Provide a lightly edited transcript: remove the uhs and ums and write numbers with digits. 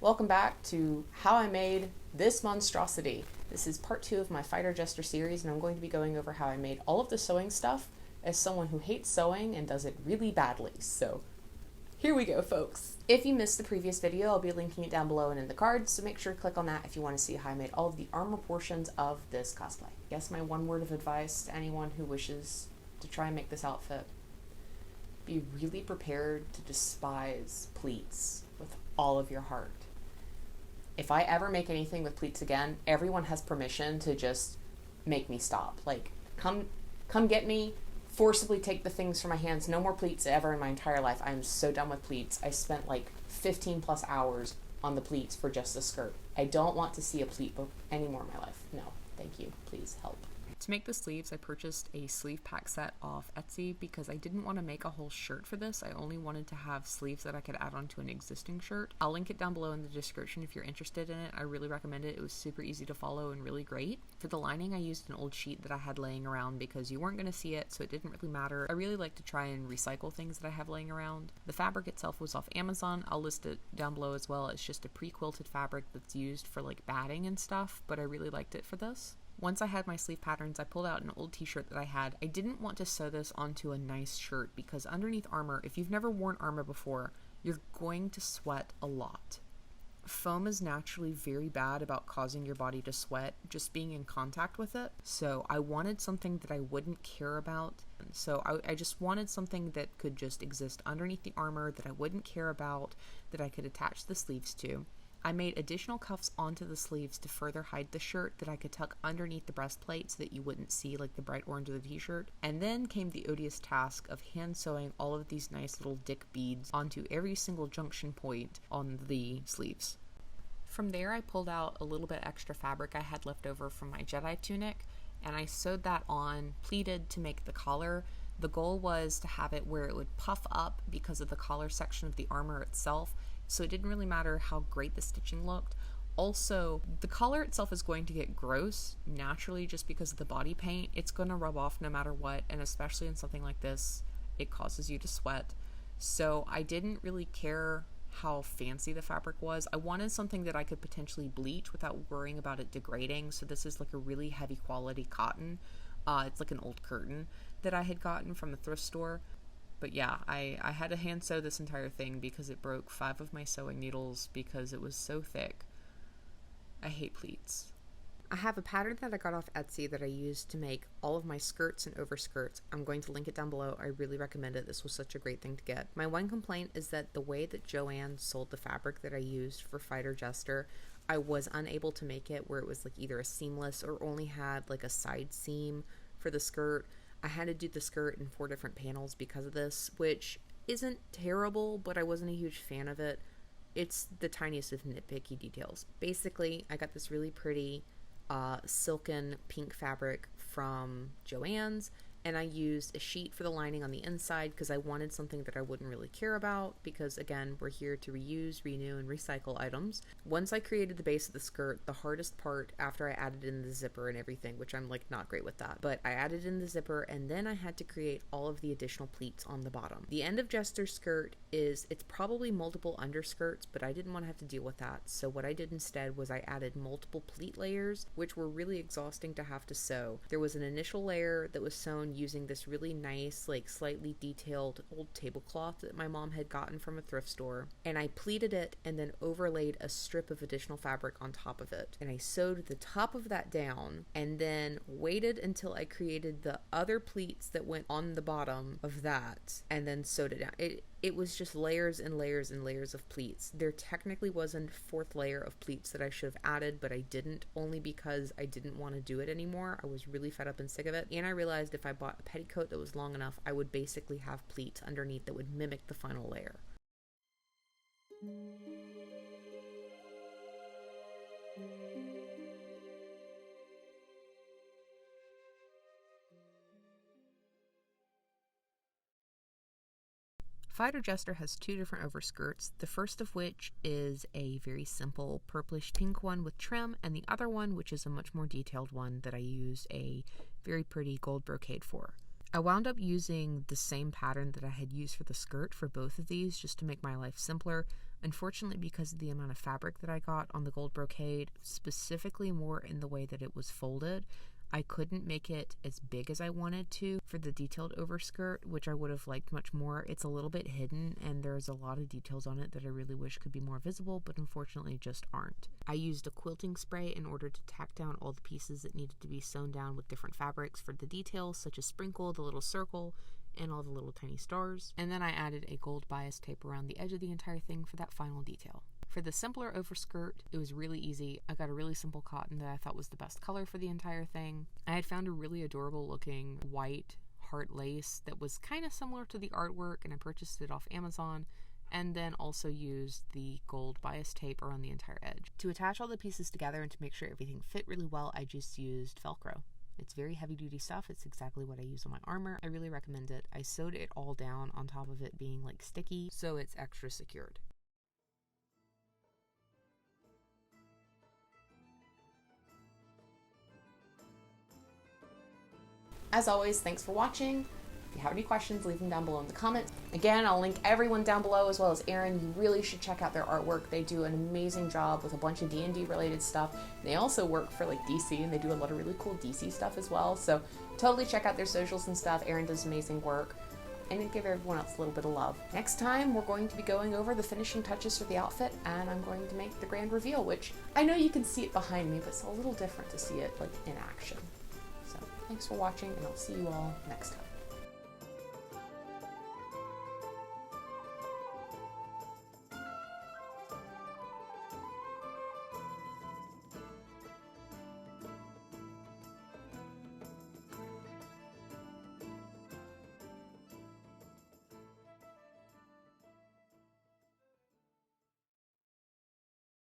Welcome back to how I made this monstrosity. This is part 2 of my Fighter Jester series, and I'm going to be going over how I made all of the sewing stuff as someone who hates sewing and does it really badly. So here we go, folks. If you missed the previous video, I'll be linking it down below and in the cards, so make sure to click on that if you want to see how I made all of the armor portions of this cosplay. I guess my one word of advice to anyone who wishes to try and make this outfit: be really prepared to despise pleats with all of your heart. If I ever make anything with pleats again, everyone has permission to just make me stop. Like, come get me, forcibly take the things from my hands. No more pleats ever in my entire life. I'm so done with pleats. I spent like 15 plus hours on the pleats for just the skirt. I don't want to see a pleat book anymore in my life. No, thank you. Please help. To make the sleeves, I purchased a sleeve pack set off Etsy because I didn't want to make a whole shirt for this. I only wanted to have sleeves that I could add onto an existing shirt. I'll link it down below in the description if you're interested in it. I really recommend it. It was super easy to follow and really great. For the lining, I used an old sheet that I had laying around because you weren't going to see it, so it didn't really matter. I really like to try and recycle things that I have laying around. The fabric itself was off Amazon. I'll list it down below as well. It's just a pre-quilted fabric that's used for like batting and stuff, but I really liked it for this. Once I had my sleeve patterns, I pulled out an old t-shirt that I had. I didn't want to sew this onto a nice shirt because underneath armor, if you've never worn armor before, you're going to sweat a lot. Foam is naturally very bad about causing your body to sweat just being in contact with it. So I wanted something that I wouldn't care about. So I just wanted something that could just exist underneath the armor that I wouldn't care about, that I could attach the sleeves to. I made additional cuffs onto the sleeves to further hide the shirt that I could tuck underneath the breastplate so that you wouldn't see like the bright orange of the t-shirt. And then came the odious task of hand sewing all of these nice little dick beads onto every single junction point on the sleeves. From there, I pulled out a little bit extra fabric I had left over from my Jedi tunic, and I sewed that on, pleated to make the collar. The goal was to have it where it would puff up because of the collar section of the armor itself, so it didn't really matter how great the stitching looked. Also, the collar itself is going to get gross naturally just because of the body paint. It's going to rub off no matter what, and especially in something like this, it causes you to sweat. So I didn't really care how fancy the fabric was. I wanted something that I could potentially bleach without worrying about it degrading, so this is like a really heavy quality cotton. It's like an old curtain that I had gotten from the thrift store. But yeah, I had to hand sew this entire thing because it broke 5 of my sewing needles because it was so thick. I hate pleats. I have a pattern that I got off Etsy that I used to make all of my skirts and overskirts. I'm going to link it down below. I really recommend it. This was such a great thing to get. My one complaint is that the way that Joanne sold the fabric that I used for Fighter Jester, I was unable to make it where it was like either a seamless or only had like a side seam for the skirt. I had to do the skirt in 4 different panels because of this, which isn't terrible, but I wasn't a huge fan of it. It's the tiniest of nitpicky details. Basically, I got this really pretty silken pink fabric from Joann's, and I used a sheet for the lining on the inside because I wanted something that I wouldn't really care about because, again, we're here to reuse, renew, and recycle items. Once I created the base of the skirt, the hardest part after I added in the zipper and everything, which I'm like not great with that, but I added in the zipper and then I had to create all of the additional pleats on the bottom. The end of Jester's skirt it's probably multiple underskirts, but I didn't want to have to deal with that. So what I did instead was I added multiple pleat layers, which were really exhausting to have to sew. There was an initial layer that was sewn using this really nice, like slightly detailed old tablecloth that my mom had gotten from a thrift store, and I pleated it and then overlaid a strip of additional fabric on top of it, and I sewed the top of that down and then waited until I created the other pleats that went on the bottom of that and then sewed it down. It was just layers and layers and layers of pleats. There technically was a 4th layer of pleats that I should have added, but I didn't, only because I didn't want to do it anymore. I was really fed up and sick of it, and I realized if I bought a petticoat that was long enough, I would basically have pleats underneath that would mimic the final layer. Fighter Jester has 2 different overskirts, the first of which is a very simple purplish pink one with trim, and the other one, which is a much more detailed one that I used a very pretty gold brocade for. I wound up using the same pattern that I had used for the skirt for both of these just to make my life simpler. Unfortunately, because of the amount of fabric that I got on the gold brocade, specifically more in the way that it was folded, I couldn't make it as big as I wanted to for the detailed overskirt, which I would have liked much more. It's a little bit hidden and there's a lot of details on it that I really wish could be more visible, but unfortunately just aren't. I used a quilting spray in order to tack down all the pieces that needed to be sewn down with different fabrics for the details, such as sprinkle, the little circle, and all the little tiny stars. And then I added a gold bias tape around the edge of the entire thing for that final detail. For the simpler overskirt, it was really easy. I got a really simple cotton that I thought was the best color for the entire thing. I had found a really adorable looking white heart lace that was kind of similar to the artwork, and I purchased it off Amazon, and then also used the gold bias tape around the entire edge. To attach all the pieces together and to make sure everything fit really well, I just used Velcro. It's very heavy duty stuff. It's exactly what I use on my armor. I really recommend it. I sewed it all down on top of it being like sticky, so it's extra secured. As always, thanks for watching. If you have any questions, leave them down below in the comments. Again, I'll link everyone down below as well as Erin. You really should check out their artwork. They do an amazing job with a bunch of D&D related stuff. They also work for like DC, and they do a lot of really cool DC stuff as well. So totally check out their socials and stuff. Erin does amazing work. And give everyone else a little bit of love. Next time, we're going to be going over the finishing touches for the outfit, and I'm going to make the grand reveal, which I know you can see it behind me, but it's a little different to see it like in action. Thanks for watching, and I'll see you all next time.